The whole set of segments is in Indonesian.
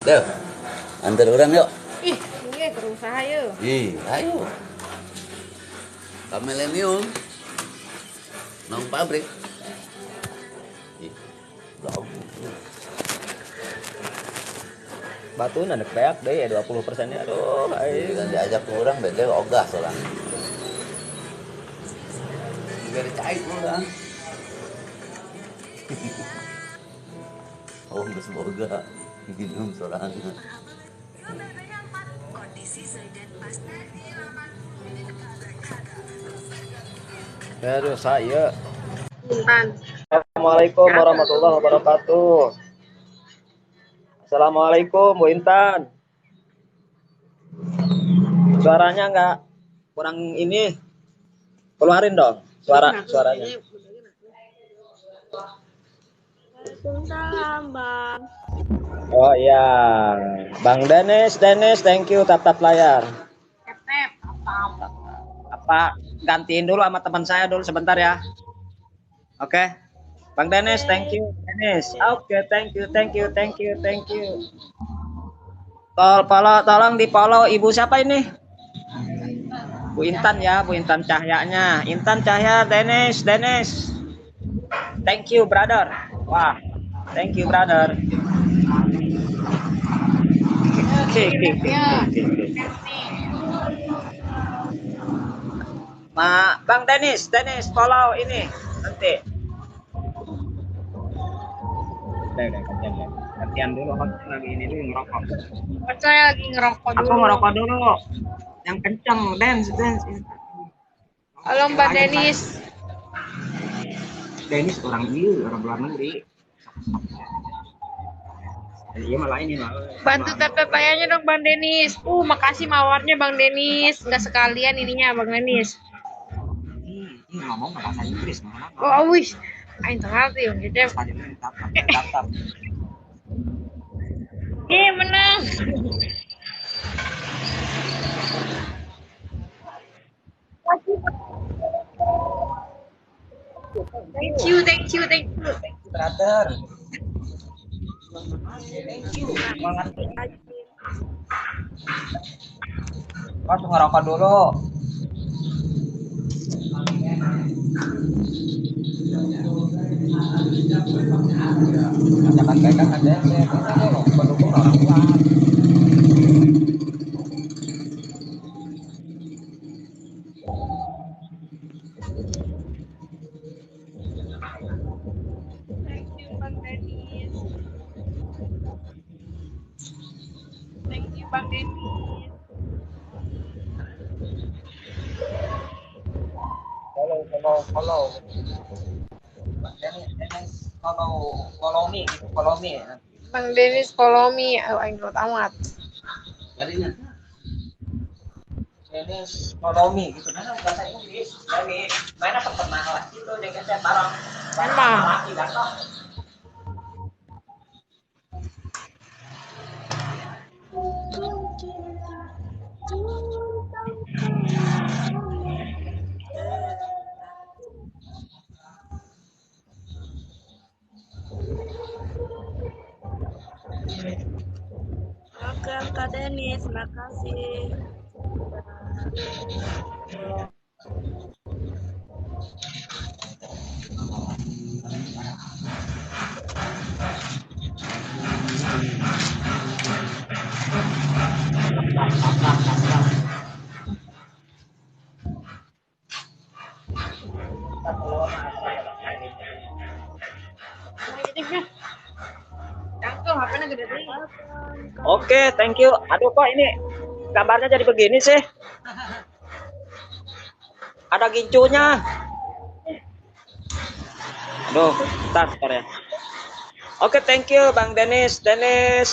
Deh, antar orang yuk. Ih, ini berusaha yuk. Ih, ayo. Kamilenium. Nong pabrik. Ih, bagus. Batu nanti beak deh ya 20%-nya. Aduh, Kan diajak ke orang beda ogah orang. Biar dicait orang. Oh, geus boga. Minum sorangan. aduh saya. Intan. Assalamualaikum warahmatullahi wabarakatuh. Assalamualaikum Bu Intan. Suaranya nggak kurang ini. Keluarin dong suaranya. Waalaikumsalam, Bang. Oh iya, Bang Dennis, thank you tap layar. Tep, Apa gantiin dulu sama teman saya dulu sebentar ya. Oke. Bang Dennis, thank you. Dennis. Oke, thank you. Tolong di follow Ibu siapa ini? Bu Intan ya, Bu Intan Cahyanya. Intan Cahya, Dennis. Thank you, brother. Wah, thank you, brother. Oke. Bang Dennis, follow ini nanti. Udah, gantian dulu, lagi ini dulu ngerokok. Saya lagi ngerokok dulu. Aku ngerokok dulu. Yang kenceng, dance. Halo, Mbak Denis. Dennis orang luar negeri. Iya malah ini malah. Bantu tep payahnya dong, Bang Denis. Makasih mawarnya, Bang Denis. Nggak sekalian ininya, Bang Denis. Ini ngomong bahasa Inggris. Oh, wis. Aing ngerti, Bang Cecep. Tatap. Menang. Thank you. Brother. Thank you. Mas ngerokok dulu. Jangan pegang ada pendukung orang tua. Thank you, Bang Denis. Follow. Dennis, follow me. Bang Denis follow me. Aing nurut amat. Tadinya. Dennis, follow me gitu. Mana bahasa Inggris? Jadi mana perkenalan gitu dengan saya barang. Emang. Laki datang. Oke, Kak Denis, makasih. Oke, thank you. Aduh kok ini gambarnya jadi begini sih? Ada gincunya. Aduh, bentar ya. Oke, thank you Bang Dennis. I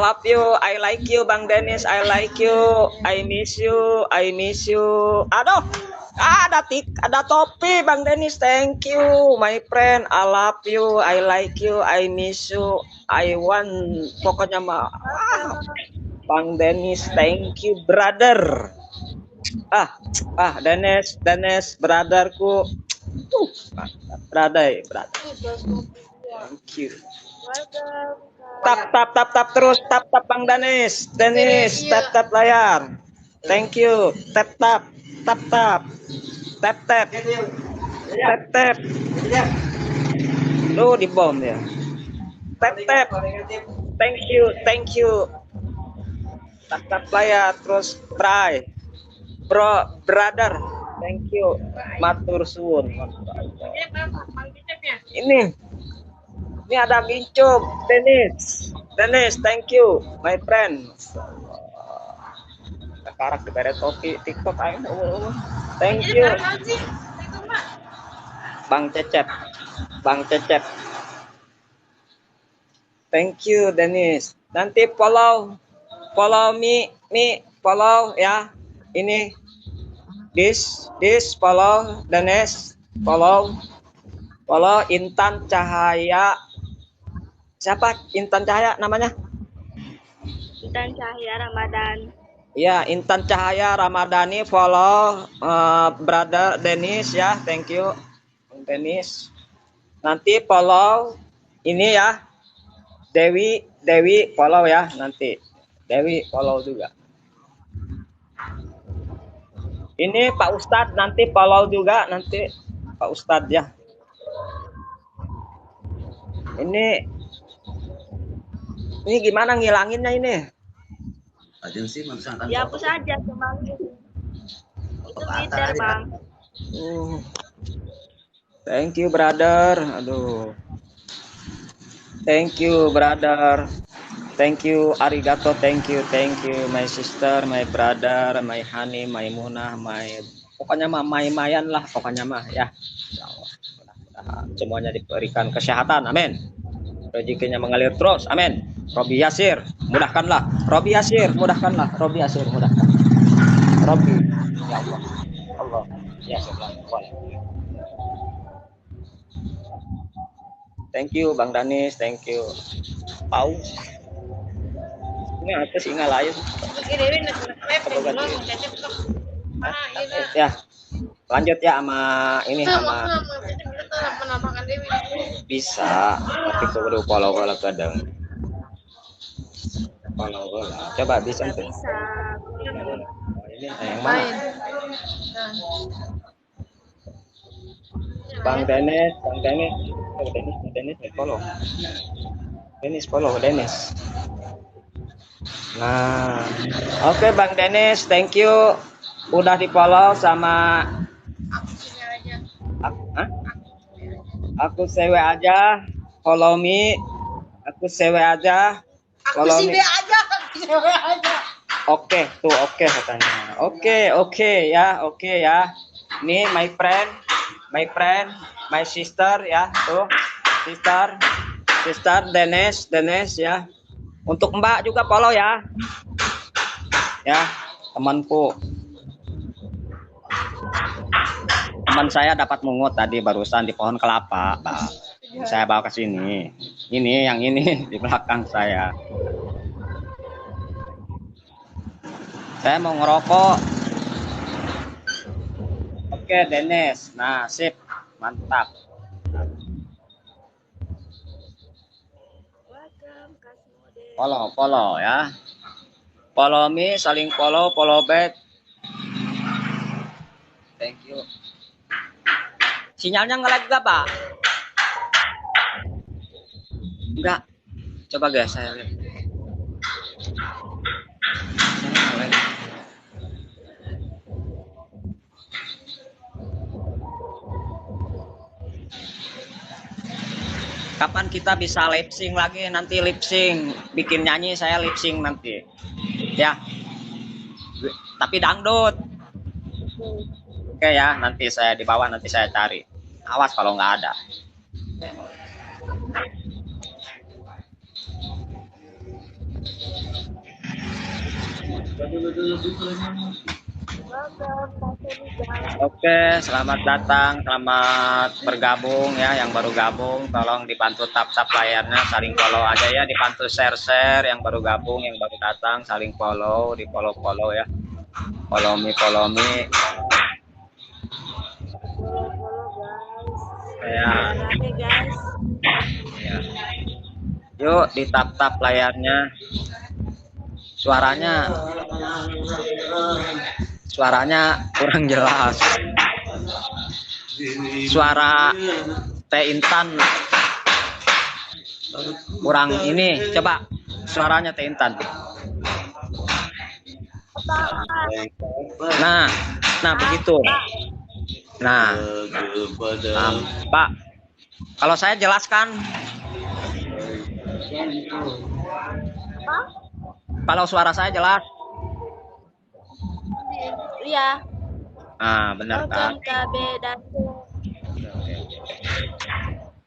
love you, I like you Bang Dennis, I like you, I miss you. Aduh, ada topi Bang Dennis. Thank you my friend, I love you, I like you, I miss you, I want. Pokoknya mah Bang Dennis, thank you brother. Dennis brotherku. Brother. Thank you. Welcome. Tap terus, tap Bang Danis. Danis, tap layar. Thank you. Tap. Lu di bom ya. Tap. Thank you. Tap layar terus try. Brother. Thank you. Matur suwun. Ini ada Gincup, Dennis, thank you, my friend. Karak di beret topi TikTok ayo. Thank you. Bang Cecep. Thank you, Dennis. Nanti follow me, follow ya. Ini this follow Dennis, follow Intan Cahaya. Siapa Intan Cahaya namanya? Intan Cahaya Ramadan. Iya, Intan Cahaya Ramadhani, follow brother Dennis ya. Thank you Dennis. Nanti follow ini ya. Dewi follow ya nanti. Dewi follow juga. Ini Pak Ustadz nanti follow juga nanti Pak Ustadz ya. Ini gimana ngilanginnya ini? Ajin sih maksudnya Dihapus aja cuma itu Twitter Bang. Thank you brother. Aduh. Thank you brother. Thank you arigato. Thank you my sister, my brother, my honey, my munah, pokoknya mah mayan lah pokoknya mah ya. Insyaallah. Mudah-mudahan semuanya diberikan kesehatan. Amin. Rezekinya mengalir terus. Amin. Robi Yasir, mudahkanlah. Robi Yasir, mudahkan. Robi. Ya Allah. Yasirlah. Thank you Bang Danis, thank you. Pau. Ini apa sih ngalahin? Ya. Lanjut ya sama ini sama bisa tapi kudu follow kadang. Coba bisa tuh. Ini yang mana? Bang Dennis follow. Dennis. Nah, oke Bang Dennis, thank you udah di follow sama aku sewe aja, follow me, aku sewe aja, follow me. Oke katanya. Oke ya. Nih my friend, my sister ya, tuh. Sister Dennis ya. Untuk Mbak juga follow ya. Ya, temanku. Teman saya dapat mungut tadi barusan di pohon kelapa, Pak. Saya bawa ke sini. Ini yang ini di belakang saya. Saya mau ngerokok. Oke, Dennis. Nah, sip. Mantap. Follow ya. Follow me, saling follow back. Thank you. Sinyalnya nge-lag gak, Pak? Enggak. Coba guys, saya lihat. Kapan kita bisa lip sync lagi? Nanti lip sync, bikin nyanyi saya lip sync nanti. Ya. Tapi dangdut. Oke ya, nanti saya di bawah nanti saya cari. Awas kalau nggak ada. Oke, selamat datang, selamat bergabung ya, yang baru gabung, tolong dibantu tap layarnya, saling follow aja ya, dibantu share yang baru gabung, yang baru datang, saling follow, di follow ya, follow me. Ya. Ya. Yuk di tap-tap layarnya. Suaranya kurang jelas. Suara Teh Intan kurang ini. Coba suaranya Teh Intan. Nah begitu. Nah, Pak, kalau saya jelaskan. Kalau suara saya jelas. Iya. Ah, benar kan?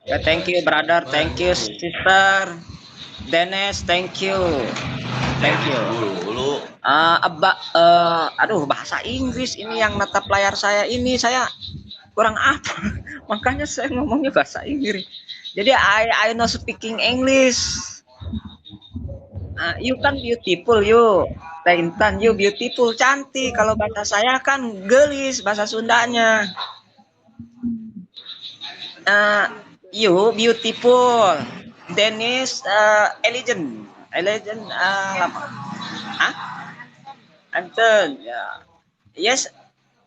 Okay, thank you brother, thank you sister. Dennis, thank you. Aduh bahasa Inggris ini yang natap layar saya ini saya kurang apa. Makanya saya ngomongnya bahasa Inggris. Jadi I know speaking English. You kan beautiful you. Teh Intan, you beautiful, cantik. Kalau bahasa saya kan gelis bahasa Sundanya. You beautiful. Dennis elegant. Anton ya. Yes.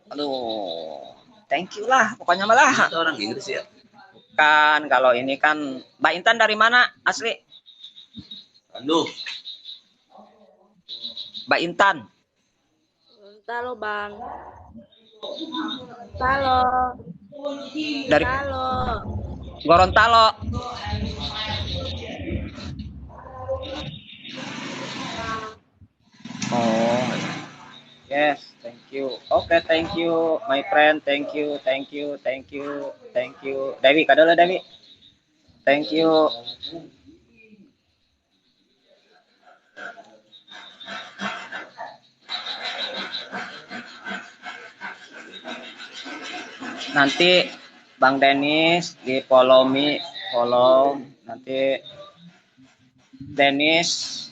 Aduh. Thank you lah pokoknya malah. Orang Inggris ya. Kan kalau ini kan Mbak Intan dari mana asli? Aduh. Mbak Intan. Halo Bang. Halo. Dari Halo. Gorontalo. Oh. Yes, thank you. Okay, thank you my friend. Thank you. Dewi, kadalo Dewi. Thank you. Nanti Bang Dennis di follow nanti Dennis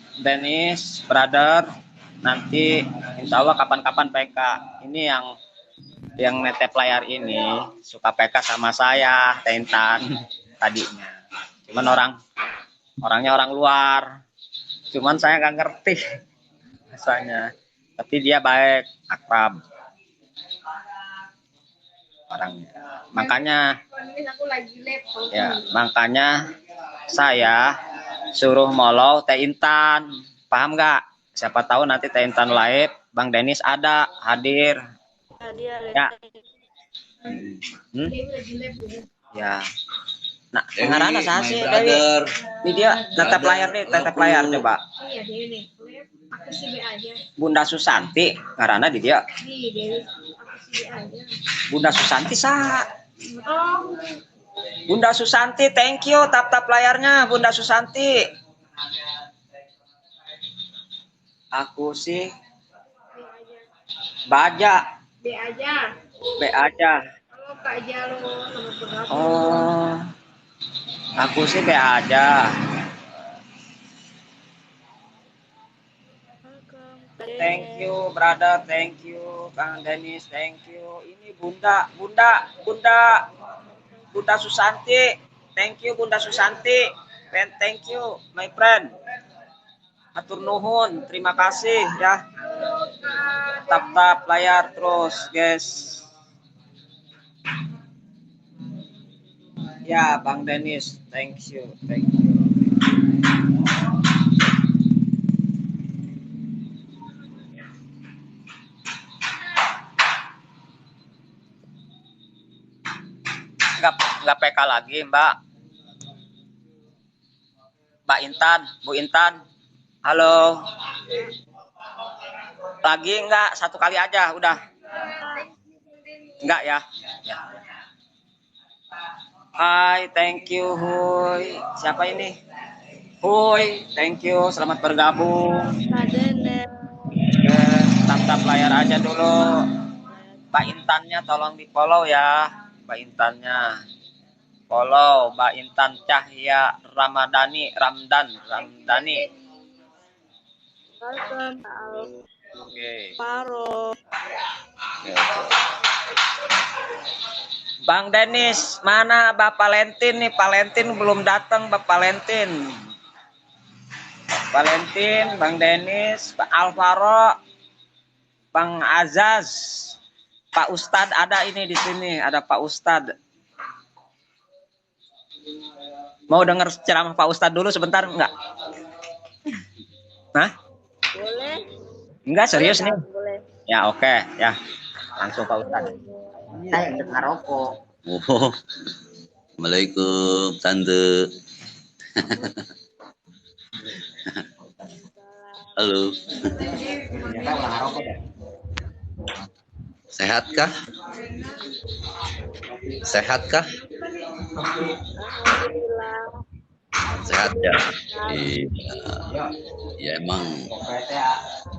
brother nanti insya Allah kapan-kapan PK ini yang netep layar ini suka PK sama saya Teh Intan tadinya cuman orangnya orang luar cuman saya nggak ngerti bahasanya tapi dia baik akrab orangnya makanya saya suruh mollow Teh Intan paham nggak siapa tahu nanti Teh Intan live Bang Dennis ada hadir ya ya nah pengarana saya sih Dewi ini dia tetap layar coba Bunda Susanti ngarana di dia Bunda Susanti sah Bunda Susanti thank you tap layarnya Bunda Susanti aku sih baja B aja oh aku sih B aja thank you brother thank you Kang Dennis thank you ini Bunda Susanti thank you Bunda Susanti thank you my friend atur nuhun terima kasih ya tap layar terus guys ya Bang Dennis thank you nggak PK lagi Mbak Intan Bu Intan halo lagi enggak satu kali aja udah enggak ya Hai thank you Huy siapa ini Huy thank you selamat bergabung tap layar aja dulu Mbak Intannya tolong di follow ya Mbak Intannya follow Mbak Intan Cahya Ramdhani Oke. Paro. Bang Dennis, mana Bapak Valentin nih? Valentin belum datang, Bapak Valentin. Valentin, Bang Denis, Pak Alvaro, Bang Azaz, Pak Ustadz ada ini di sini, ada Pak Ustadz. Mau dengar ceramah Pak Ustadz dulu sebentar enggak? Hah? Boleh. Enggak, serius nih. Boleh. Ya, oke, ya. Langsung Pak Ustadz. Saya dengar rokok. Oh. Assalamualaikum tante. Halo. Ternyata ulah rokok ya. Sehatkah? Sehatkah? Alhamdulillah. Sehat ya. Iya. Ya emang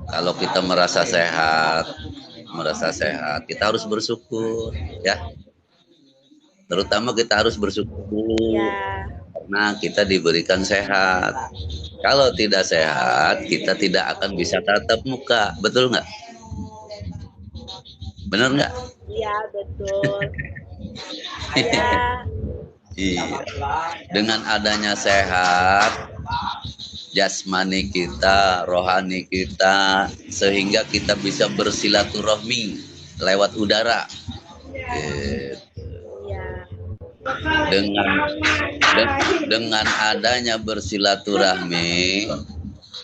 kalau kita merasa sehat, kita harus bersyukur ya. Terutama kita harus bersyukur Ya. karena kita diberikan sehat. Kalau tidak sehat, kita tidak akan bisa tatap muka, betul nggak? Benar nggak? Iya, betul. Ya. Iya. Dengan adanya sehat, jasmani kita, rohani kita, sehingga kita bisa bersilaturahmi lewat udara. Gitu. Ya. Dengan adanya bersilaturahmi,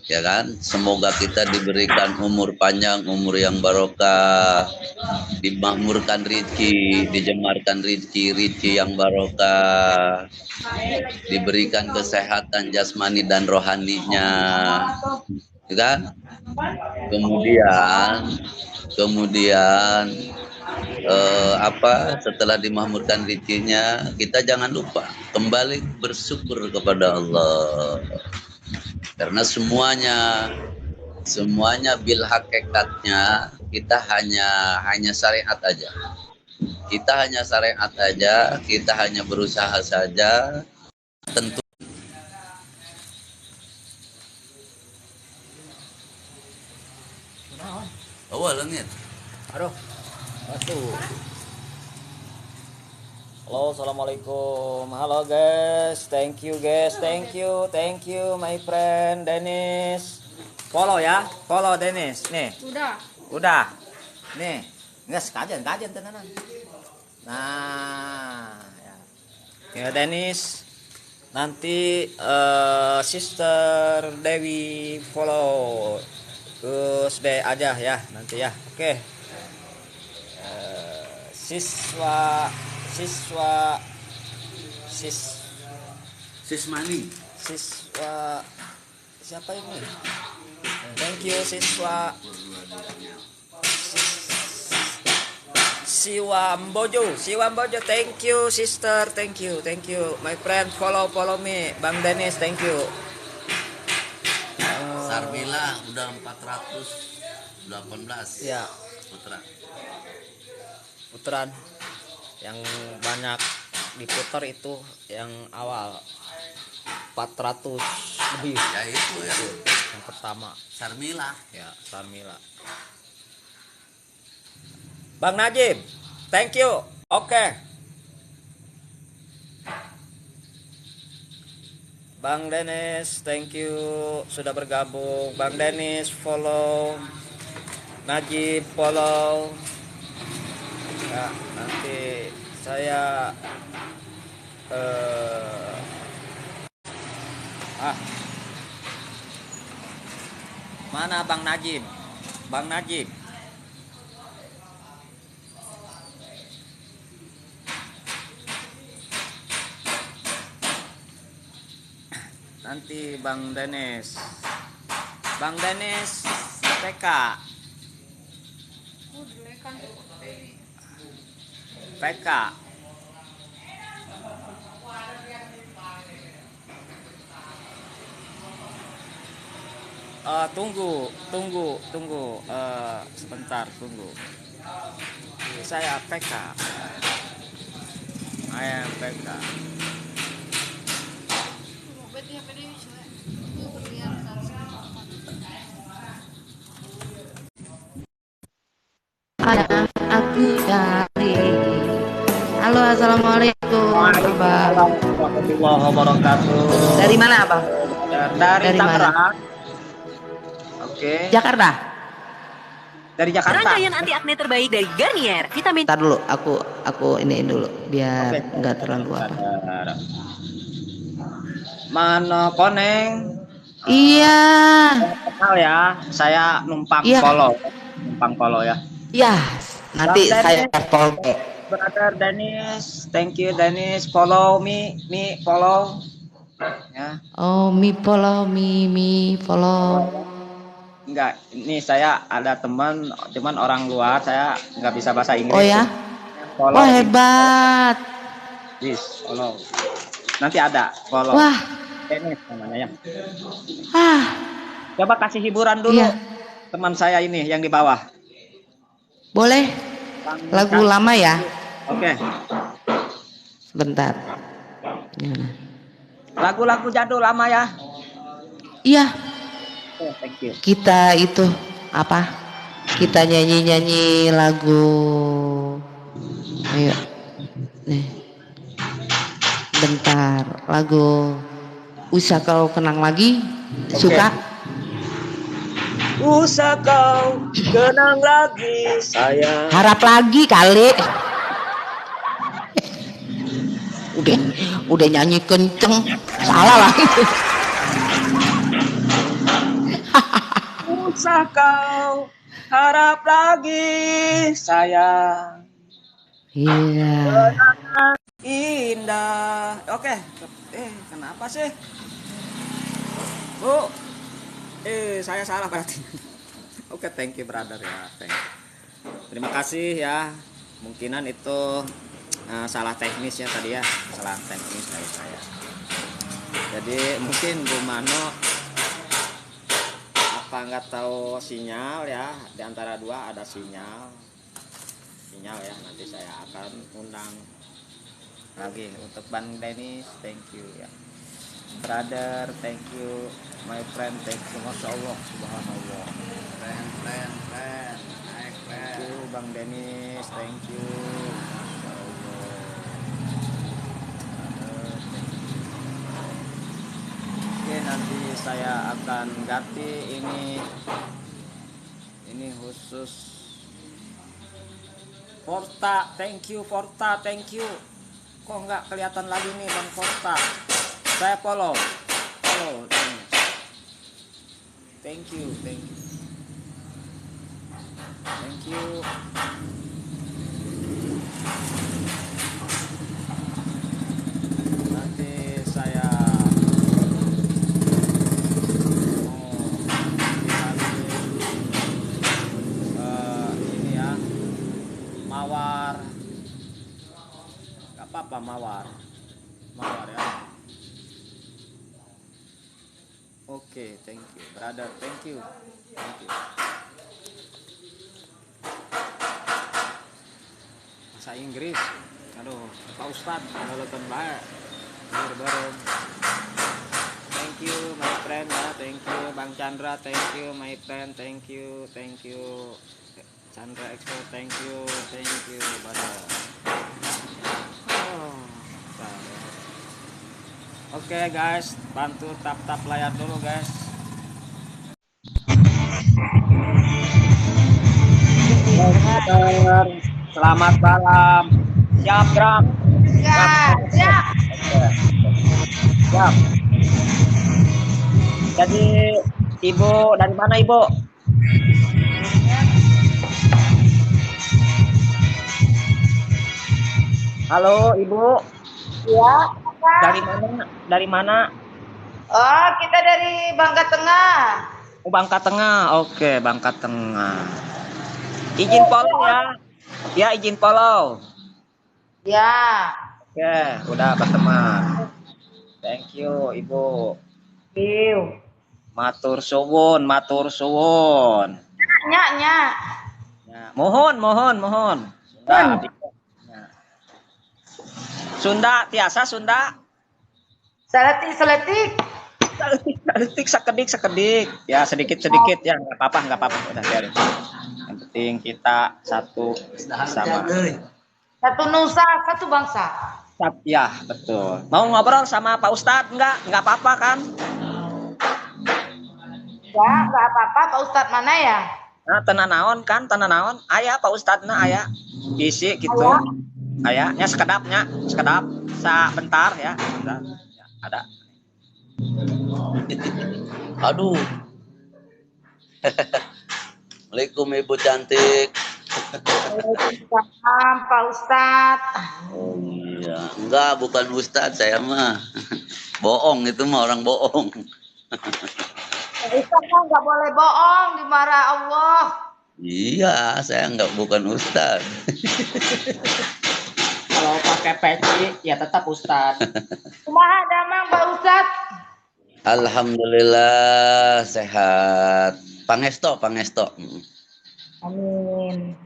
ya kan, semoga kita diberikan umur panjang, umur yang barokah, dimakmurkan rezeki, dijemarkan rezeki yang barokah, diberikan kesehatan jasmani dan rohaninya, ya kan? Kemudian setelah dimakmurkan rezekinya, kita jangan lupa kembali bersyukur kepada Allah, karena semuanya bil hakikatnya kita hanya syariat aja, kita hanya berusaha saja. Tentu langit. Aduh. Aduh. Halo, assalamualaikum. Halo guys, thank you my friend Dennis. Follow ya, follow Dennis. Nih. Udah. Nih, nggak kajian tenanan. Nah, ya Dennis. Nanti Sister Dewi follow Gus B aja ya nanti ya. Oke. Sismani. Siswa siapa ini? Thank you siswa. Siwambojo, thank you sister, thank you, my friend, follow me, Bang Dennis, thank you. Sarmila udah 418 ya puteran yang banyak diputar itu yang awal 400 lebih ya, itu ya yang pertama Sarmila. Bang Najib, thank you. Oke. Bang Dennis, thank you sudah bergabung. Bang Dennis follow, Najib follow. Ya, nanti saya mana Bang Najib? Nanti Bang Dennis PK tunggu sebentar, tunggu. Saya PK. PK. Aku dari. Halo, assalamualaikum, Abang. Warahmatullahi wabarakatuh. Dari mana, Abang? Dari Dari mana? Tangerang. Oke. Jakarta. Dari Jakarta. Rangkaian anti akne terbaik dari Garnier, vitamin. Ntar dulu, aku iniin dulu biar Oke. nggak terlalu apa. Mana koneng? Iya. Kenal ya, saya numpang Iya. polo ya. Iya, nanti Bang saya Dennis. follow. Brother Dennis, thank you Dennis, follow me follow. Ya, Oh, mi follow. enggak, ini saya ada teman, cuman orang luar, saya nggak bisa bahasa Inggris. Oh ya? Follow, Wah, hebat. please, follow. Nanti ada follow. Wah, Dennis namanya ya. ah, Coba kasih hiburan dulu, iya. teman saya ini yang di bawah. Boleh lagu lama ya? Oke, Sebentar. Gimana? lagu-lagu jadul lama ya. Iya, Oh, thank you. kita itu apa? Kita nyanyi lagu. Ayo, nih. Bentar, lagu. Usah kau kenang lagi? Suka? Usah kau kenang lagi sayang. Harap lagi kali. Udah nyanyi kenceng, salah lah itu. Usah kau harap lagi sayang. Iya. Indah. Oke. Kenapa sih? Bu. Saya salah berarti. Oke, thank you brother ya. Thank you. Terima kasih ya. Mungkinan itu salah teknis ya tadi ya. Salah teknis dari saya. Jadi mungkin Bu Mano apa nggak tahu sinyal ya. Di antara dua ada sinyal ya. Nanti saya akan undang lagi untuk Bang Dennis. Thank you ya. Brother, thank you. My friend, thank you. Masya Allah, subhanallah. Friend. Thank you, Bang Dennis. Thank you. Masya Allah. Oke, nanti saya akan ganti ini khusus Porta. Thank you, Porta. Thank you. Kok nggak kelihatan lagi nih Bang Porta? Saya follow. Thank you. Nanti saya ini ya, mawar. Gak apa-apa mawar ya. Oke, thank you, brother. Thank you. Bahasa Inggris. Aduh, Pak Ustadz, nonton baik. Bareng. Thank you, my friend ya. Thank you, Bang Chandra. Thank you, my friend. Thank you. Chandra Expo. Thank you, brother. Oke guys, bantu tap layar dulu guys. Selamat malam. Siap gerak. Siap. Jadi Ibu dari mana Ibu? Halo Ibu. Ya. Dari mana? Oh, kita dari Bangka Tengah. Oh, Bangka Tengah. Oke, Bangka Tengah. Izin follow ya. Ya, izin follow. Ya. Oke, udah berteman. Thank you, Ibu. Iu. Matur suwun. Nya. Ya, mohon. Sunda, tiasa Sunda. Seletik. Sekedik. Ya, sedikit ya, nggak apa-apa. Udah biarin. Yang penting kita satu sama. Satu nusa, satu bangsa. Ya, betul. Mau ngobrol sama Pak Ustadz? Nggak apa-apa kan? Ya, nggak apa-apa. Pak Ustadz mana ya? Nah, tanah naon kan, tanah naon. Aya Pak Ustadzna aya. Bisi gitu. Aya, nya sekedapnya, sekedap. Bentar ya, bentar. Ya, ada. Aduh. Assalamualaikum Ibu cantik. Waalaikumsalam Pak Ustadz. Oh iya, enggak bukan Ustadz saya mah. Bohong itu mah orang bohong. Pak Ustadz kan nggak boleh bohong, dimarah Allah. Iya, saya enggak bukan Ustadz. Kalau pakai peci ya tetap Ustadz. Kumaha damang Pak Ustadz? Alhamdulillah sehat. Pangesto. Amin.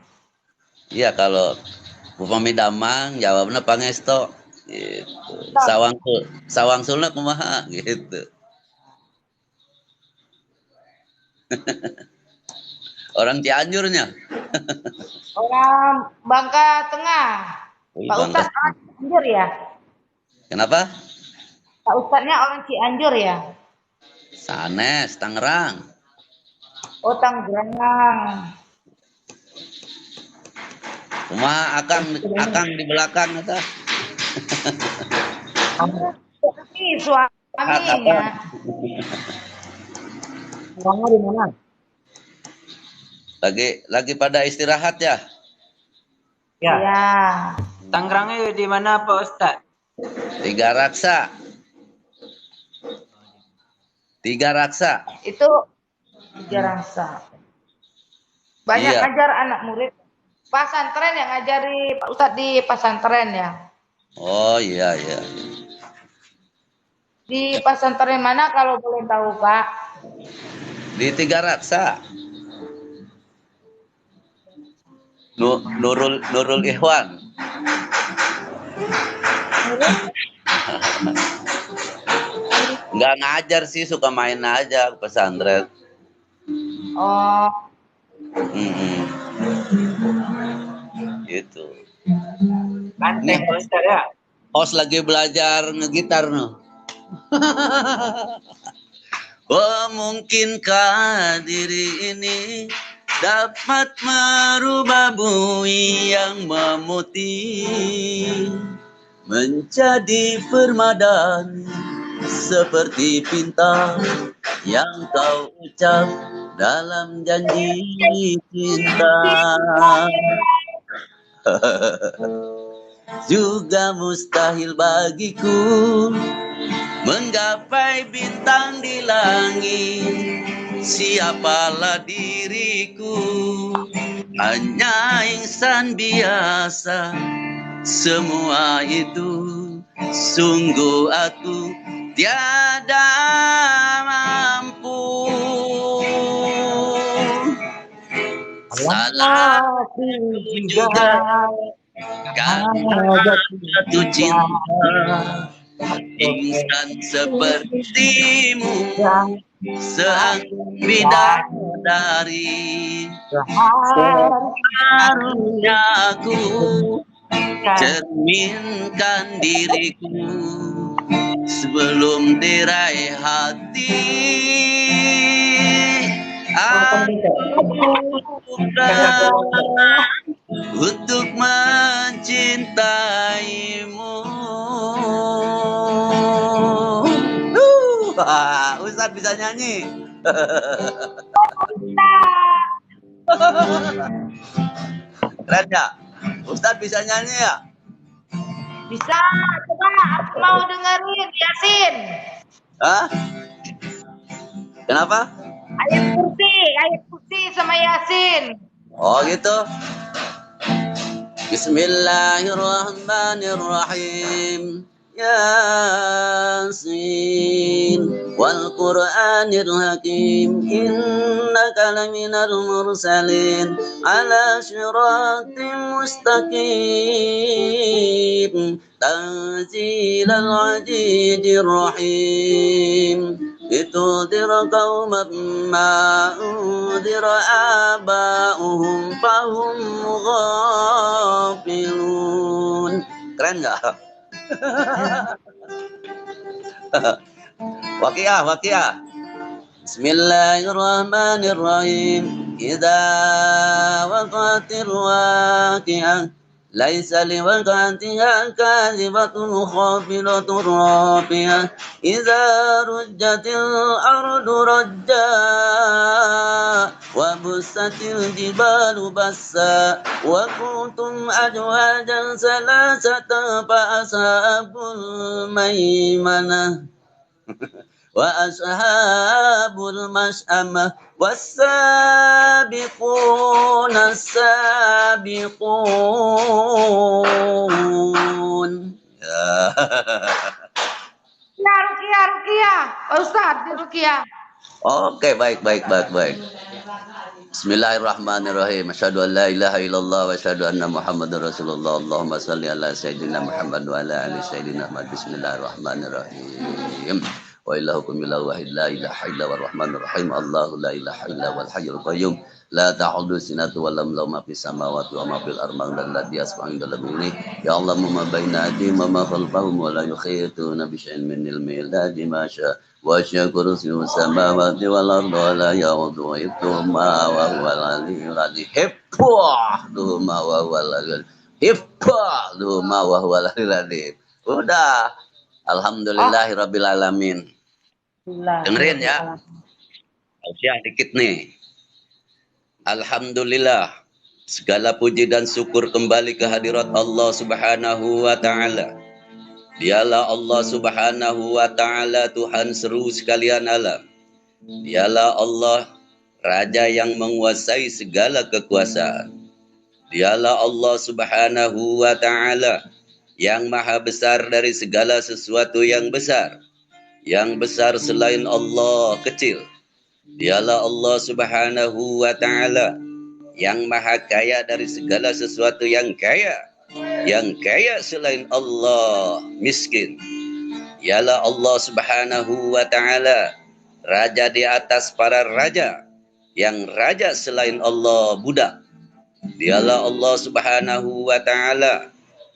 Iya kalau upami damang jawabnya pangesto. Gitu. Sawangsulna kumaha gitu. Orang Cianjurnya. Orang Bangka Tengah. Oh, Pak Bangka. Ustadz orang Cianjur ya? Kenapa? Pak Ustadznya orang Cianjur ya? Sanes, Tangerang. Oh, Tangerang. Kumaha akang di belakang eta. Ini suaminya. Orangnya di mana? Lagi pada istirahat ya? Ya. Ya. Tangerangnya di mana Pak Ustadz? Tiga raksa. Itu dirasa. Banyak Iya. ngajar anak murid. Pasantren yang ngajari Pak Ustadz di pasantren ya. Oh iya. Di pasantren mana kalau boleh tahu Pak? Di Tiga Raksa. Nurul Ikhwan. Nggak ngajar sih, suka main aja ke pesantren. Oh, Gitu. Ganteng Pak Ustadz ya. Host lagi belajar ngegitar no. Oh, mungkinkah diri ini dapat merubah bumi yang memutih menjadi permadani seperti bintang yang kau ucap dalam janji cinta. Juga mustahil bagiku menggapai bintang di langit. Siapalah diriku, hanya insan biasa. Semua itu sungguh aku tiada mampu. Salah juga karena jatuh cinta. Insan sepertimu seakan bidadari, harusnya aku cerminkan diriku sebelum diraih hati. Aku bukan untuk mencintaimu. Ustadz bisa nyanyi. Keren ya? Ustadz bisa nyanyi ya? bisa. Coba aku mau dengerin Yasin. Hah? Kenapa? Ayat kursi sama Yasin. Oh gitu. Bismillahirrahmanirrahim. Yasin wal Qur'anil Hakim innaka laminal mursalin ala siratim mustaqim tanzilal azizir rahim litudhira qauman ma udhira aba'uhum fahum ghafilun. Keren nggak? Waqiah. Bismillahirrahmanirrahim. Idza waqatir waqi'ah laisa liwaqatiha kadhibatun khafidatun rafi'ah. Idza rujjatil ardu rajja wa bussatil jibalu bassa wa kuntum ajwajan salasata fa ashabul maimanah wa ashabul mas'amah was-sabiquna as-sabiqun. Ya. Ya, Rukia, Rukia. Pak Ustadz, Rukia. Oke, baik. Bismillahirrahmanirrahim. Asyhadu an la ilaha illallah wa asyhadu anna Muhammadar Rasulullah. Allahumma shalli ala sayyidina Muhammad wa ala ali sayyidina Muhammad. Bismillahirrahmanirrahim. Wa ilahukum ilahu wahid la ilaha illa wa rahmanir rahim. Allahu la ilaha illa wal hayyul qayyum. La ta'udu sinatu wa lam lahu ma fis samawati wa ma fil ardi man ladzi yasma'u dalam ini. Ya Allah ma baina aydihim wa ma khalfahum wa la yuhituna bi syai'in min ilmihi illa bima syaa. Wa syakrusu samawati wal ardi wa la ya'udu hifdhuhuma wa huwal aliyyul azim. Hifdhuhuma wa huwal aliyyul hifdhuhuma wa huwal aliyyul azim. Udah. Alhamdulillahirabbil alamin. Dengerin ya. Usia dikit nih. Alhamdulillah, segala puji dan syukur kembali ke hadirat Allah Subhanahu wa taala. Dialah Allah Subhanahu wa taala, Tuhan seru sekalian alam. Dialah Allah, Raja yang menguasai segala kekuasaan. Dialah Allah Subhanahu wa taala yang maha besar dari segala sesuatu yang besar. Yang besar selain Allah kecil. Dialah Allah Subhanahu wa taala yang maha kaya dari segala sesuatu yang kaya. Yang kaya selain Allah miskin. Dialah Allah Subhanahu wa taala raja di atas para raja. Yang raja selain Allah budak. Dialah Allah Subhanahu wa taala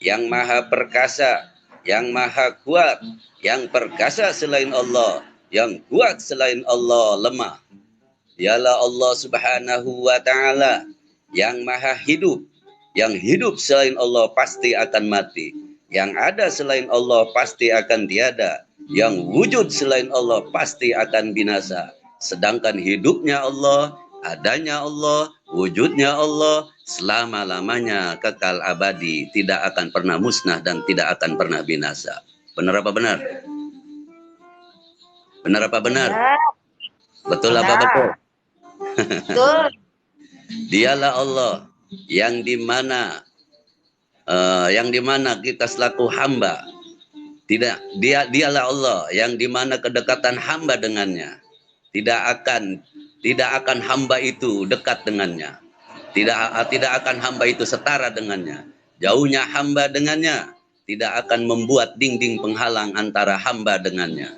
yang maha perkasa, yang maha kuat, yang perkasa selain Allah, yang kuat selain Allah lemah. Dialah Allah Subhanahu wa taala yang maha hidup, yang hidup selain Allah pasti akan mati, yang ada selain Allah pasti akan tiada, yang wujud selain Allah pasti akan binasa. Sedangkan hidupnya Allah, adanya Allah, wujudnya Allah selama-lamanya kekal abadi, tidak akan pernah musnah dan tidak akan pernah binasa. Benar apa benar? Benar apa benar? Betul apa betul? Betul. Dialah Allah yang dimana kita selaku hamba dialah Allah yang dimana kedekatan hamba dengannya tidak akan hamba itu dekat dengannya, tidak akan hamba itu setara dengannya. Jauhnya hamba dengannya tidak akan membuat dinding penghalang antara hamba dengannya.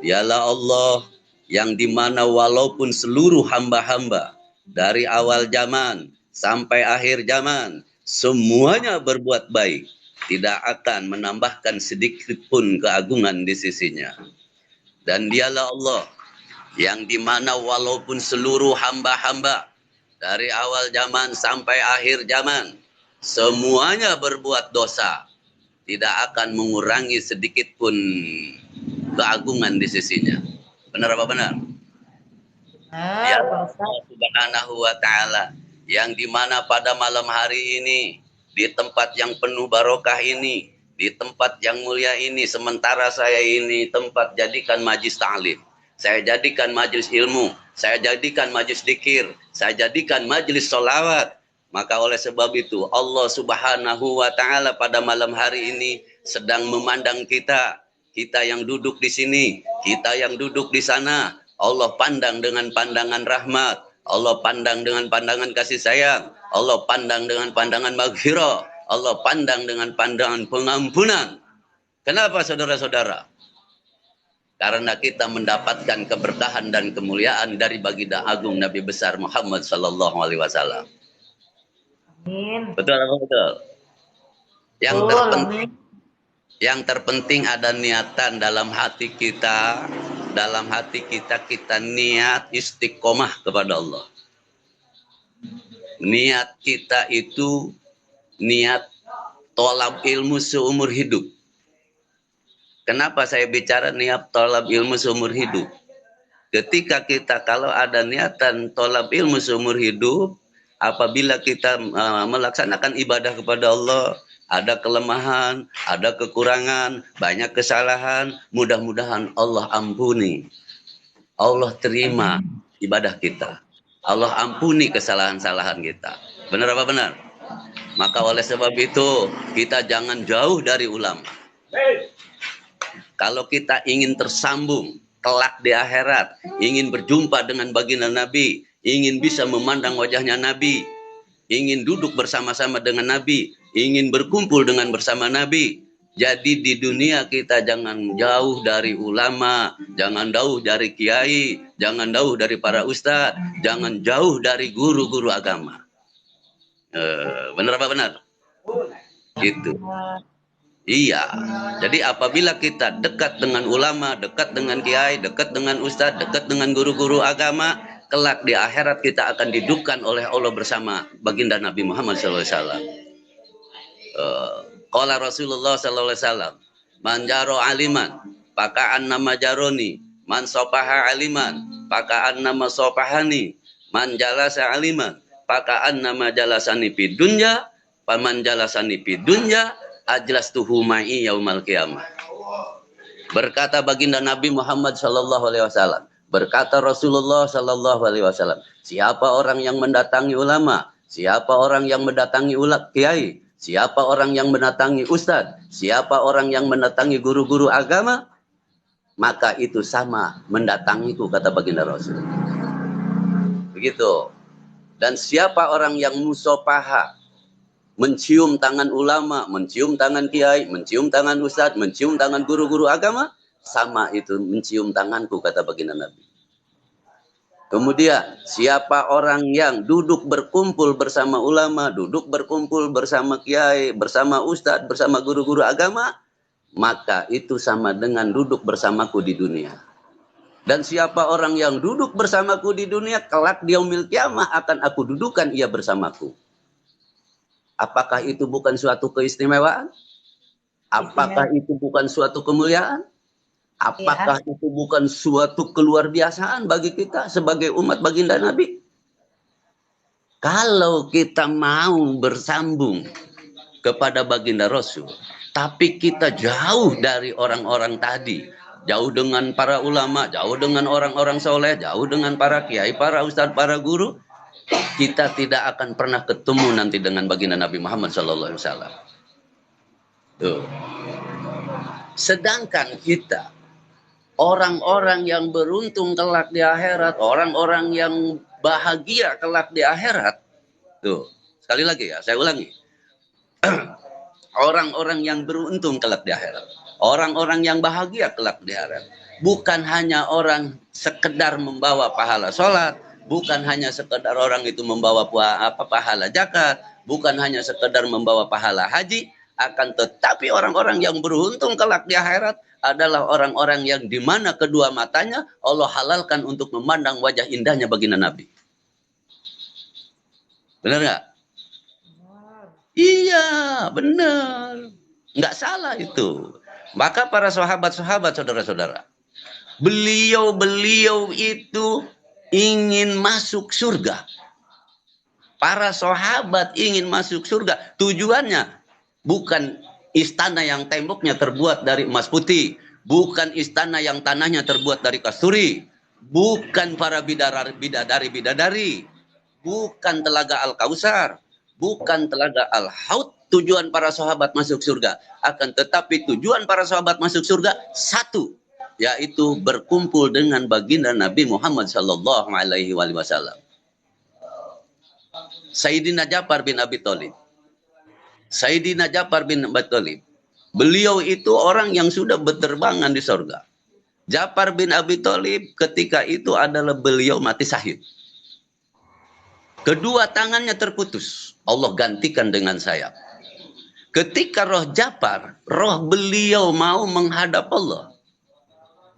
Dialah Allah yang dimana walaupun seluruh hamba-hamba dari awal zaman sampai akhir zaman semuanya berbuat baik, tidak akan menambahkan sedikit pun keagungan di sisinya. Dan dialah Allah yang dimana walaupun seluruh hamba-hamba dari awal zaman sampai akhir zaman semuanya berbuat dosa, tidak akan mengurangi sedikit pun keagungan di sisinya. Benar apa benar? Ya Allah Subhanahu wa taala yang dimana pada malam hari ini di tempat yang penuh barokah ini, di tempat yang mulia ini, sementara saya ini tempat jadikan majlis ta'lim, saya jadikan majlis ilmu, saya jadikan majlis dzikir, saya jadikan majlis sholawat. Maka oleh sebab itu Allah Subhanahu wa taala pada malam hari ini sedang memandang kita yang duduk di sini, kita yang duduk di sana. Allah pandang dengan pandangan rahmat, Allah pandang dengan pandangan kasih sayang, Allah pandang dengan pandangan maghfirah, Allah pandang dengan pandangan pengampunan. Kenapa saudara-saudara? Karena kita mendapatkan keberkahan dan kemuliaan dari baginda agung Nabi besar Muhammad sallallahu alaihi wasallam. Amin. Betul apa betul? Yang terpenting ada niatan dalam hati kita dalam hati kita niat istiqomah kepada Allah. Niat kita itu niat tolab ilmu seumur hidup. Kenapa saya bicara niat tolab ilmu seumur hidup? Ketika kita kalau ada niatan tolab ilmu seumur hidup, apabila kita melaksanakan ibadah kepada Allah, ada kelemahan, ada kekurangan, banyak kesalahan, mudah-mudahan Allah ampuni. Allah terima ibadah kita. Allah ampuni kesalahan-kesalahan kita. Benar apa benar? Maka oleh sebab itu, kita jangan jauh dari ulama. Kalau kita ingin tersambung, kelak di akhirat, ingin berjumpa dengan baginda Nabi, ingin bisa memandang wajahnya Nabi, ingin duduk bersama-sama dengan Nabi, ingin berkumpul dengan bersama Nabi. Jadi di dunia kita jangan jauh dari ulama, jangan jauh dari kiai, jangan jauh dari para ustadz, jangan jauh dari guru-guru agama. Benar apa benar? Gitu. Iya. Jadi apabila kita dekat dengan ulama, dekat dengan kiai, dekat dengan ustadz, dekat dengan guru-guru agama, kelak di akhirat kita akan didudukkan oleh Allah bersama baginda Nabi Muhammad SAW. Qala Rasulullah sallallahu alaihi wasallam, man jaro aliman, paka'an nama jaroni, man sopaha aliman, paka'an nama sopahani, man jalasa aliman, paka'an nama jalasani fid dunya, paman jalasani fid dunya, ajlastuhu ma'i yaumal qiyamah. Berkata baginda Nabi Muhammad sallallahu alaihi wasallam, berkata Rasulullah sallallahu alaihi wasallam, siapa orang yang mendatangi ulama, siapa orang yang mendatangi kiai, siapa orang yang mendatangi ustadz, siapa orang yang mendatangi guru-guru agama, maka itu sama mendatangiku, kata baginda Rasul. Begitu. Dan siapa orang yang musopaha, mencium tangan ulama, mencium tangan kiai, mencium tangan ustadz, mencium tangan guru-guru agama, sama itu mencium tanganku, kata baginda Nabi. Kemudian siapa orang yang duduk berkumpul bersama ulama, duduk berkumpul bersama kiai, bersama ustadz, bersama guru-guru agama, maka itu sama dengan duduk bersamaku di dunia. Dan siapa orang yang duduk bersamaku di dunia, kelak di yaumil qiyamah akan aku dudukan ia bersamaku. Apakah itu bukan suatu keistimewaan? Apakah itu bukan suatu kemuliaan? Apakah itu bukan suatu keluar biasaan bagi kita sebagai umat baginda Nabi? Kalau kita mau bersambung kepada baginda Rasul, tapi kita jauh dari orang-orang tadi, jauh dengan para ulama, jauh dengan orang-orang soleh, jauh dengan para kiai, para ustadz, para guru, kita tidak akan pernah ketemu nanti dengan baginda Nabi Muhammad SAW. Tuh. Sedangkan kita, orang-orang yang beruntung kelak di akhirat, orang-orang yang bahagia kelak di akhirat. Tuh, sekali lagi ya, saya ulangi. Orang-orang yang beruntung kelak di akhirat, orang-orang yang bahagia kelak di akhirat, bukan hanya orang sekedar membawa pahala sholat, bukan hanya sekedar orang itu membawa pahala zakat, bukan hanya sekedar membawa pahala haji, akan tetapi orang-orang yang beruntung kelak di akhirat adalah orang-orang yang di mana kedua matanya Allah halalkan untuk memandang wajah indahnya baginda Nabi. Benar nggak? Iya, benar. Nggak salah itu. Maka para sahabat-sahabat, saudara-saudara, beliau itu ingin masuk surga. Para sahabat ingin masuk surga. Tujuannya bukan istana yang temboknya terbuat dari emas putih, bukan istana yang tanahnya terbuat dari kasturi, bukan para bidadari, bukan telaga Al-Kausar, bukan telaga Al-Haud. Tujuan para sahabat masuk surga, akan tetapi tujuan para sahabat masuk surga satu, yaitu berkumpul dengan baginda Nabi Muhammad sallallahu alaihi wasallam. Sayyidina Ja'far bin Abi Thalib. Sayyidina Ja'far bin Abi Thalib, beliau itu orang yang sudah berterbangan di surga. Ja'far bin Abi Thalib ketika itu adalah beliau mati syahid. Kedua tangannya terputus, Allah gantikan dengan sayap. Ketika roh Ja'far, roh beliau mau menghadap Allah,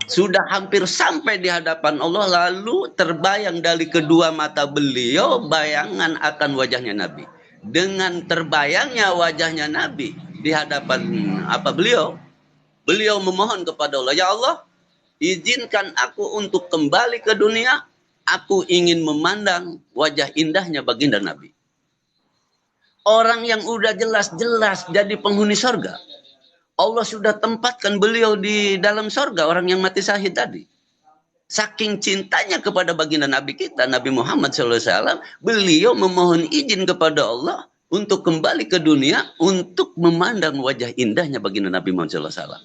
sudah hampir sampai di hadapan Allah, lalu terbayang dari kedua mata beliau bayangan akan wajahnya Nabi. Dengan terbayangnya wajahnya Nabi di hadapan beliau memohon kepada Allah, ya Allah, izinkan aku untuk kembali ke dunia. Aku ingin memandang wajah indahnya baginda Nabi. Orang yang udah jelas-jelas jadi penghuni sorga. Allah sudah tempatkan beliau di dalam sorga, orang yang mati syahid tadi. Saking cintanya kepada baginda Nabi kita, Nabi Muhammad SAW, beliau memohon izin kepada Allah untuk kembali ke dunia untuk memandang wajah indahnya baginda Nabi Muhammad SAW.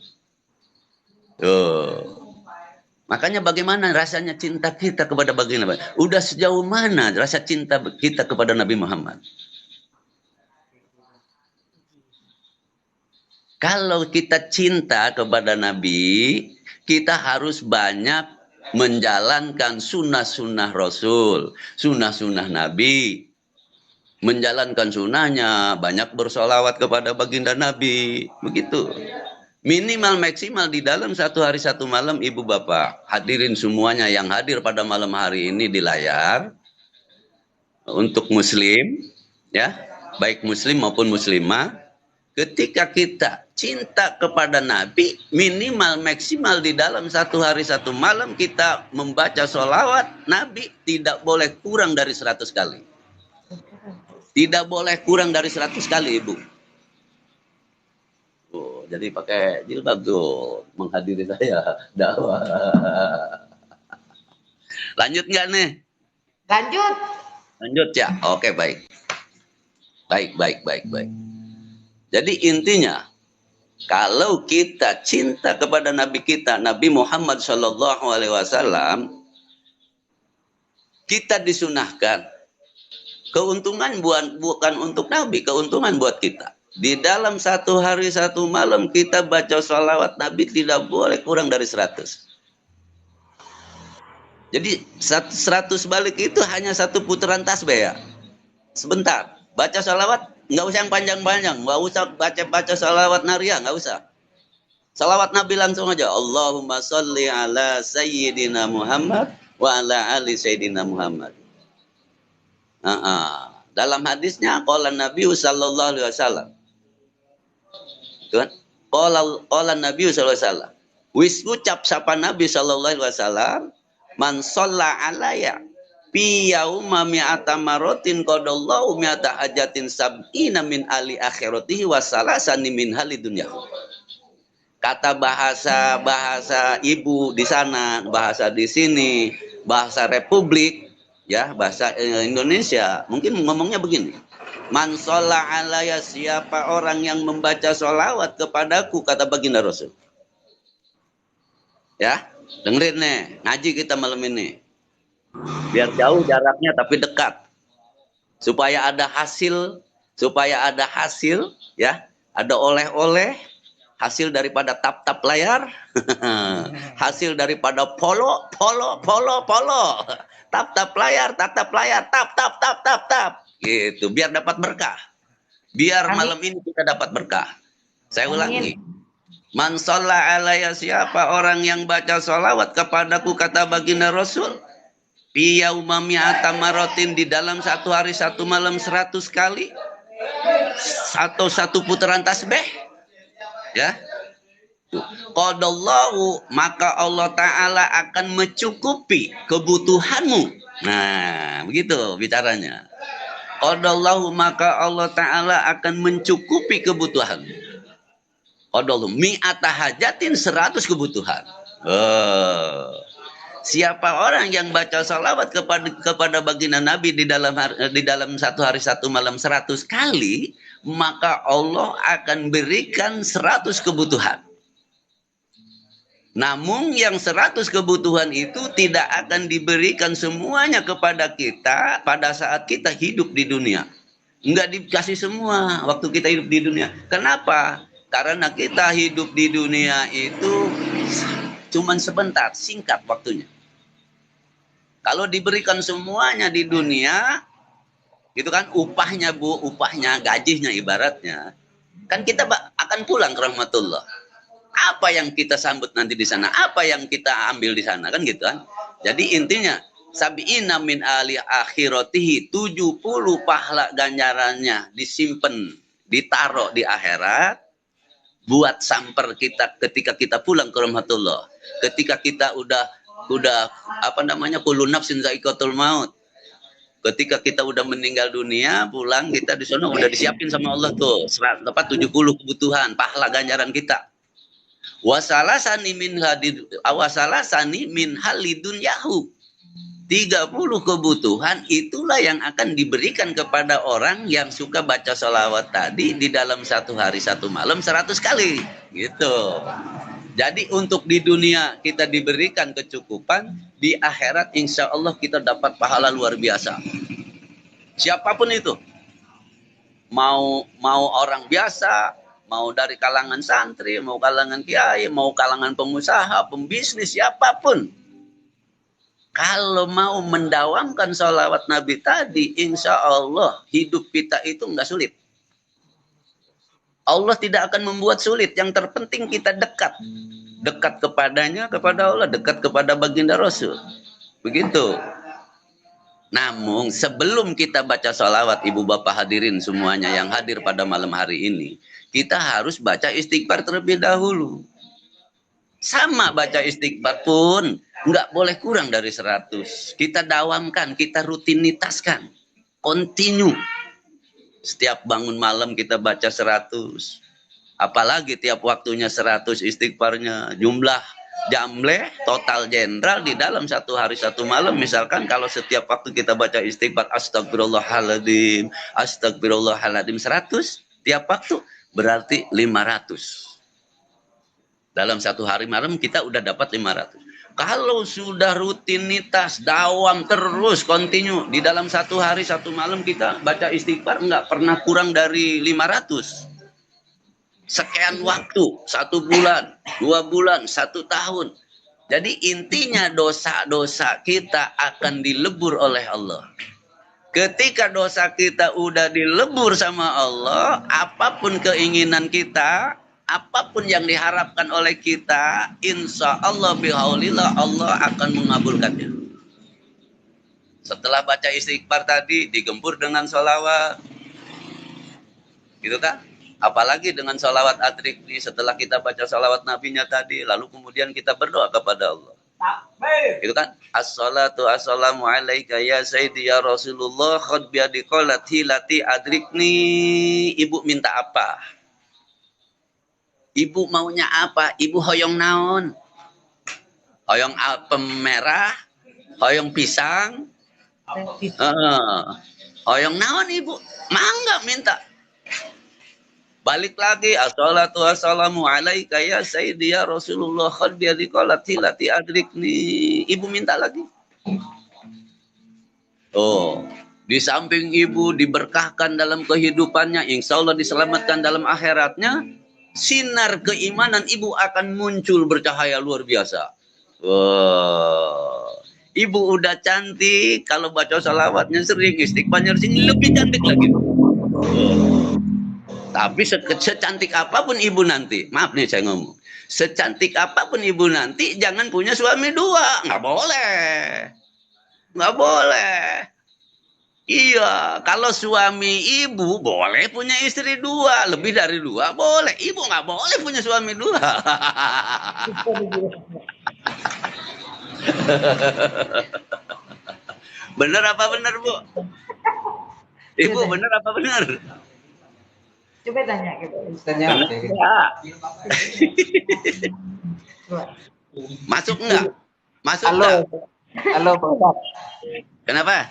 Makanya bagaimana rasanya cinta kita kepada baginda Nabi? Udah sejauh mana rasa cinta kita kepada Nabi Muhammad? Kalau kita cinta kepada Nabi, kita harus banyak menjalankan sunnah-sunnah Rasul, sunnah-sunnah Nabi. Menjalankan sunnahnya, banyak bersolawat kepada baginda Nabi. Begitu. Minimal maksimal di dalam satu hari satu malam, ibu bapak, hadirin semuanya yang hadir pada malam hari ini di layar, untuk muslim, ya, baik muslim maupun muslimah, ketika kita cinta kepada Nabi, minimal maksimal di dalam satu hari satu malam kita membaca sholawat Nabi tidak boleh kurang dari 100 kali. Tidak boleh kurang dari 100 kali, ibu. Jadi pakai jilbab tuh menghadiri saya dakwah. Lanjut nggak nih? Lanjut. Lanjut ya. Oke, baik. Baik. Jadi intinya, kalau kita cinta kepada Nabi kita, Nabi Muhammad SAW, kita disunahkan. Keuntungan bukan untuk Nabi, keuntungan buat kita. Di dalam satu hari satu malam kita baca sholawat Nabi tidak boleh kurang dari 100. Jadi 100 balik itu hanya satu putaran tasbih ya. Sebentar, baca sholawat nggak usah yang panjang-panjang, nggak usah baca sholawat nariyah, nggak usah. Sholawat Nabi langsung aja. Allahumma sholli ala sayyidina Muhammad wa ala ali sayyidina Muhammad. Dalam hadisnya qala Nabi sallallahu alaihi wasallam. Qala Nabi sallallahu alaihi wasallam. Wis ucap sapa Nabi sallallahu alaihi wasallam, man shalla alayya fi yauma mi'ata maratin qadallahu mi'ata hajatin sab'ina min ali akhiratihi wa salasani min hali dunya. Kata bahasa ibu di sana, bahasa di sini, bahasa Republik, ya, bahasa Indonesia, mungkin ngomongnya begini. Man sholla alaya, siapa orang yang membaca sholawat kepadaku, kata baginda Rasul. Ya, dengerin nih, ngaji kita malam ini. Biar jauh jaraknya tapi dekat. Supaya ada hasil, ya, ada oleh-oleh, hasil daripada tap-tap layar, hasil daripada polo. Tap-tap layar, tap. Gitu, biar dapat berkah. Biar malam ini kita dapat berkah. Saya ulangi. Man sholla alaiya, siapa orang yang baca sholawat kepadaku, kata baginda Rasul, fi yauma mi'ata maratin, di dalam satu hari satu malam 100 kali, atau satu putaran tasbih, ya. Qadallahu, maka Allah Ta'ala akan mencukupi kebutuhanmu. Nah, begitu bicaranya. Qadallahu, maka Allah Ta'ala akan mencukupi kebutuhanmu. Qadallahu mi'ata hajatin, 100 kebutuhan. Siapa orang yang baca salawat kepada baginda Nabi di dalam satu hari satu malam 100 kali, maka Allah akan berikan 100 kebutuhan. Namun yang 100 kebutuhan itu tidak akan diberikan semuanya kepada kita pada saat kita hidup di dunia. Enggak dikasih semua waktu kita hidup di dunia. Kenapa? Karena kita hidup di dunia itu cuman sebentar, singkat waktunya. Kalau diberikan semuanya di dunia, itu kan upahnya, gajinya ibaratnya. Kan kita akan pulang ke rahmatullah. Apa yang kita sambut nanti di sana? Apa yang kita ambil di sana? Kan gitu kan? Jadi intinya, sabi'ina min ali akhiratihi, 70 pahala ganjarannya disimpan, ditaruh di akhirat, buat samper kita ketika kita pulang ke rahmatullah. Ketika kita udah apa namanya, kullu nafsin za'iqatul maut. Ketika kita udah meninggal dunia, pulang kita di sana udah disiapin sama Allah tuh 70 kebutuhan pahala ganjaran kita. Wasalasani min halidun yahu. 30 kebutuhan itulah yang akan diberikan kepada orang yang suka baca sholawat tadi di dalam satu hari satu malam 100 kali gitu. Jadi untuk di dunia kita diberikan kecukupan, di akhirat insya Allah kita dapat pahala luar biasa. Siapapun itu, mau orang biasa, mau dari kalangan santri, mau kalangan kiai, mau kalangan pengusaha, pembisnis, siapapun. Kalau mau mendawamkan sholawat Nabi tadi, insya Allah hidup kita itu nggak sulit. Allah tidak akan membuat sulit. Yang terpenting kita dekat. Dekat kepadanya, kepada Allah. Dekat kepada baginda Rasul. Begitu. Namun sebelum kita baca sholawat, ibu bapak hadirin semuanya yang hadir pada malam hari ini, kita harus baca istighfar terlebih dahulu. Sama baca istighfar pun nggak boleh kurang dari 100. Kita dawamkan, kita rutinitaskan. Continue. Setiap bangun malam kita baca 100. Apalagi tiap waktunya 100 istighfarnya. Jumlah jamleh total jenderal di dalam satu hari satu malam. Misalkan kalau setiap waktu kita baca istighfar astagfirullahaladzim, astagfirullahaladzim 100 tiap waktu, berarti 500. Dalam satu hari malam kita udah dapat 500. Kalau sudah rutinitas, dawam terus, continue. Di dalam satu hari, satu malam kita baca istighfar, nggak pernah kurang dari 500. Sekian waktu, 1 bulan, 2 bulan, 1 tahun. Jadi intinya dosa-dosa kita akan dilebur oleh Allah. Ketika dosa kita udah dilebur sama Allah, apapun keinginan kita, apapun yang diharapkan oleh kita, insya Allah bihaulillah Allah akan mengabulkannya. Setelah baca istighfar tadi, digempur dengan sholawat. Gitu kan? Apalagi dengan sholawat adrikni, setelah kita baca sholawat nabinya tadi, lalu kemudian kita berdoa kepada Allah. Gitu kan? As-salatu assalamu alaika ya sayyidi ya Rasulullah khad biadiqalat hilati adrikni. Ibu minta apa? Ibu maunya apa? Ibu hoyong naon? Hoyong apem merah? Hoyong pisang? Hoyong naon ibu? Mangga minta. Balik lagi. As-salatu wassalamu alaika ya sayyidi ya Rasulullah khad biadiqalat hilati adrikni. Ibu minta lagi. Oh, di samping ibu diberkahkan dalam kehidupannya, insya Allah diselamatkan dalam akhiratnya, sinar keimanan ibu akan muncul bercahaya luar biasa. Wow. Ibu udah cantik, kalau baca salawatnya sering, istighfarnya sering, lebih cantik lagi. Wow. Tapi secantik apapun ibu nanti, maaf nih saya ngomong, secantik apapun ibu nanti, jangan punya suami 2, nggak boleh. Nggak boleh. Iya, kalau suami ibu boleh punya istri 2, lebih dari 2 boleh. Ibu nggak boleh punya suami 2. Bener apa bener, Bu? Ibu bener apa bener? Coba tanya gitu. Tanya. Masuk enggak? Masuk Halo. enggak? Halo, Pak. Kenapa?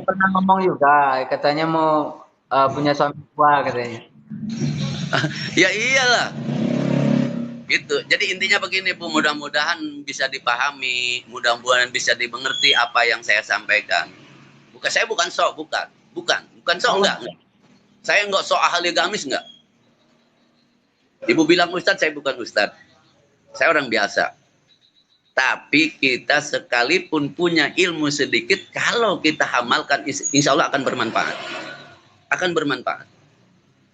Pernah ngomong juga, katanya mau punya suami 2 katanya. Ya iyalah. Gitu. Jadi intinya begini, Bu, mudah-mudahan bisa dipahami, mudah-mudahan bisa dimengerti apa yang saya sampaikan. Saya bukan sok, bukan sok enggak. Saya enggak sok ahli gamis enggak. Ibu bilang ustadz, saya bukan ustadz. Saya orang biasa. Tapi kita sekalipun punya ilmu sedikit, kalau kita hamalkan, insya Allah akan bermanfaat. Akan bermanfaat.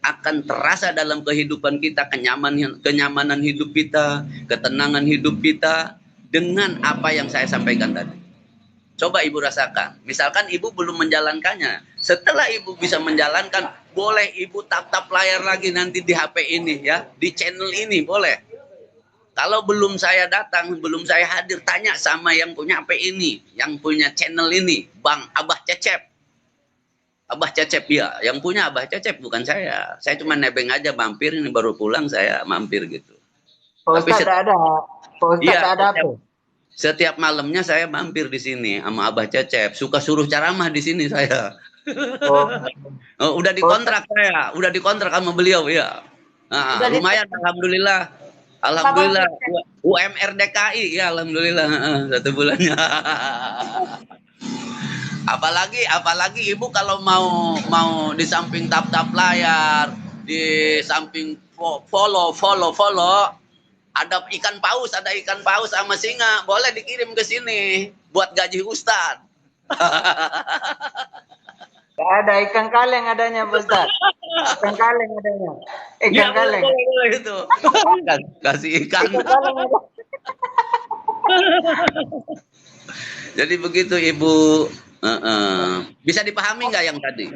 akan terasa dalam kehidupan kita, kenyamanan hidup kita, ketenangan hidup kita dengan apa yang saya sampaikan tadi. Coba ibu rasakan. Misalkan ibu belum menjalankannya. Setelah ibu bisa menjalankan, boleh ibu tap-tap layar lagi nanti di HP ini ya, di channel ini boleh. Kalau belum saya datang, belum saya hadir, tanya sama yang punya HP ini, yang punya channel ini, Bang Abah Cecep. Abah Cecep ya, yang punya Abah Cecep bukan saya. Saya cuma nebeng aja mampir, ini baru pulang saya mampir gitu. Pak Ustadz ada. Pak Ustadz Iya, ada apa? setiap malamnya saya mampir di sini sama Abah Cecep. Suka suruh ceramah di sini saya. Oh, Oh, udah dikontrak saya, udah dikontrak sama beliau ya. Nah, Udah lumayan, alhamdulillah. Alhamdulillah. UMR DKI ya, alhamdulillah. 1 bulannya. apalagi ibu kalau mau di samping tap layar, di samping follow, ada ikan paus sama singa, boleh dikirim ke sini buat gaji Ustadz. nggak ada ikan kaleng adanya, Pak Ustadz. Ikan kaleng adanya. Ikan Ya, kaleng. boleh itu. Kasih ikan. Ikan kaleng ada. Jadi begitu Ibu. Bisa dipahami nggak yang tadi?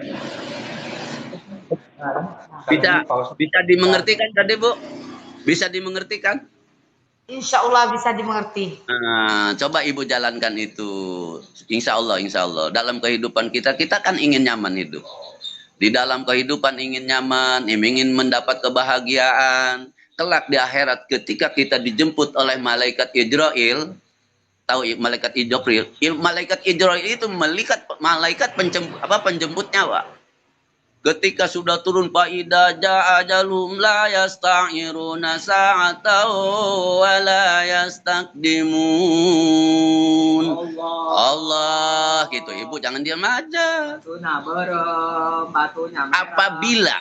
Bisa dimengertikan tadi, Bu? Bisa dimengertikan? Insya Allah bisa dimengerti. Nah, coba Ibu jalankan itu. Insya Allah. Dalam kehidupan kita kan ingin nyaman hidup. Di dalam kehidupan ingin nyaman, ingin mendapat kebahagiaan. Kelak di akhirat ketika kita dijemput oleh malaikat Ijrail, tahu malaikat Ijrail? Malaikat Ijrail itu malaikat penjemput nyawa. Ketika sudah turun faida jaa ajalum la yasta'iruna sa'atan wa la yastaqdimun. Allah gitu, Ibu jangan diam aja. Apabila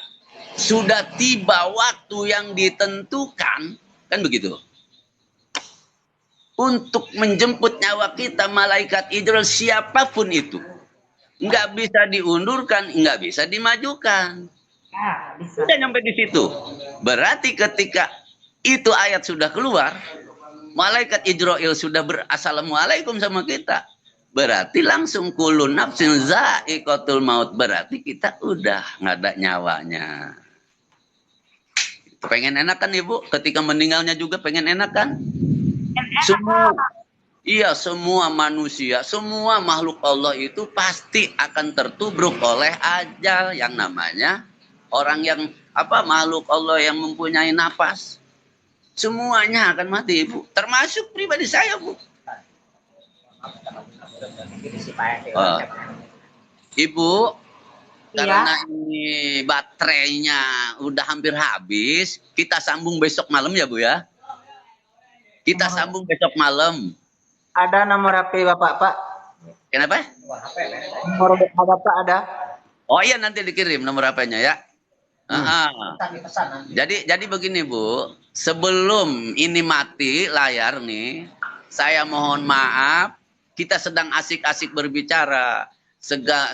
sudah tiba waktu yang ditentukan, kan begitu. Untuk menjemput nyawa kita malaikat Ijrail siapapun itu. Nggak bisa diundurkan, nggak bisa dimajukan. Nah, bisa. Sudah nyampe di situ. Berarti ketika itu ayat sudah keluar, malaikat Ijrail sudah berassalamualaikum sama kita. Berarti langsung kullu nafsin za'iqatul maut. Berarti kita udah nggak ada nyawanya. Pengen enak kan Ibu? Ketika meninggalnya juga pengen enak kan? Semua manusia, semua makhluk Allah itu pasti akan tertubruk oleh ajal yang namanya orang yang makhluk Allah yang mempunyai napas. Semuanya akan mati, Ibu. Termasuk pribadi saya, Bu. Ibu, karena ini baterainya udah hampir habis, kita sambung besok malam ya, Bu ya. Kita sambung besok malam. Ada nomor HP Bapak, Pak? Kenapa? Nomor HP Bapak ada? Oh iya, nanti dikirim nomor HP-nya ya. Jadi begini Bu, sebelum ini mati layar nih, saya mohon maaf, kita sedang asik-asik berbicara, sedang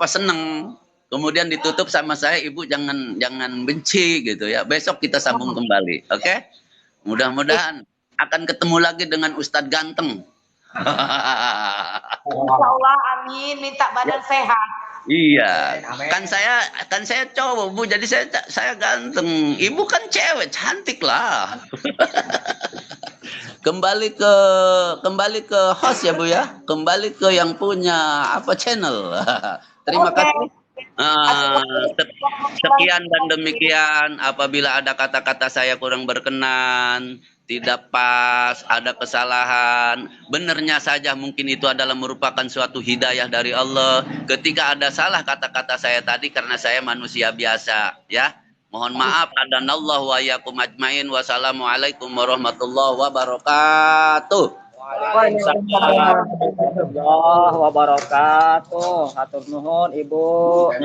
seneng, kemudian ditutup sama saya, Ibu jangan benci gitu ya. Besok kita sambung kembali, oke? Mudah-mudahan akan ketemu lagi dengan Ustadz ganteng. Insya Allah, amin. Minta badan sehat. Iya, kan saya cowok Bu, jadi saya ganteng. Ibu kan cewek, cantik lah. Kembali ke host ya Bu ya, kembali ke yang punya channel. Terima kasih. Sekian dan demikian. Apabila ada kata-kata saya kurang berkenan, tidak pas, ada kesalahan, benernya saja mungkin itu adalah merupakan suatu hidayah dari Allah. Ketika ada salah kata-kata saya tadi karena saya manusia biasa ya, mohon maaf. Adanallahu wa iyyakum ajmain. Wassalamualaikum warahmatullahi wabarakatuh. Waalaikumsalam warahmatullahi wabarakatuh. Hatur nuhun Ibu.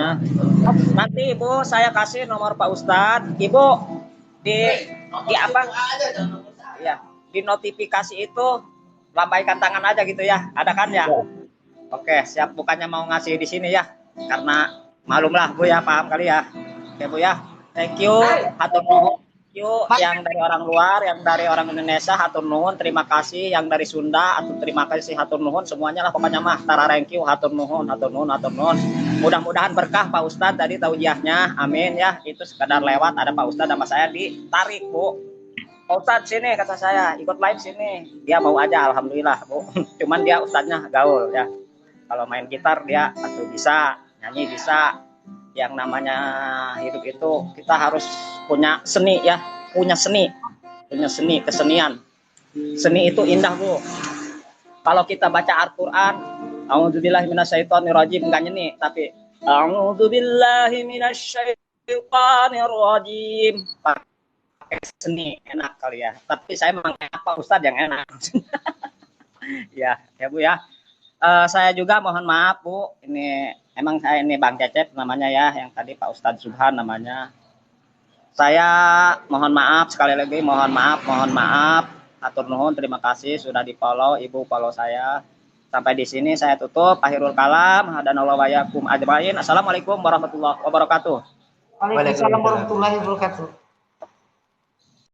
Nanti Ibu saya kasih nomor Pak Ustadz. Ibu di apa? Ya, di notifikasi itu lambaikan tangan aja gitu ya. Ada kan ya? Oke, siap. Bukannya mau ngasih di sini ya. Karena malumlah Bu ya, paham kali ya. Ya Bu ya. Thank you. Hatur nuhun. Thank you yang dari orang luar, yang dari orang Indonesia, hatur nuhun, terima kasih. Yang dari Sunda, terima kasih, hatur nuhun. Semuanya lah pokoknya mah. Tara thank you, hatur nuhun, hatur nuhun, hatur nuhun. Mudah-mudahan berkah Pak Ustadz tadi taujiahnya. Amin ya. Itu sekedar lewat, ada Pak Ustadz sama saya ditarik Bu. Pak Ustadz sini kata saya, ikut live sini. Dia mau aja, alhamdulillah Bu. Cuman dia Ustadznya gaul ya. Kalau main gitar dia atau bisa, nyanyi bisa. Yang namanya hidup itu kita harus punya seni ya, punya seni, kesenian. Seni itu indah Bu. Kalau kita baca Al-Quran, a'udzubillahi minasyaitonirrajim, enggak nyeni, tapi a'udzubillahi minasyaitonirrajim. Pakai seni enak kali ya. Tapi saya memang apa Ustadz yang enak. Ya Bu ya. Saya juga mohon maaf Bu, ini emang saya ini Bang Cecep namanya ya, yang tadi Pak Ustadz Subhan namanya. Saya mohon maaf sekali lagi, mohon maaf. Atur nuhun, terima kasih sudah di follow, Ibu follow saya. Sampai di sini saya tutup. Akhirul kalam, hadanallahu wa iyyakum ajmain. Assalamualaikum warahmatullahi wabarakatuh. Waalaikumsalam warahmatullahi wabarakatuh.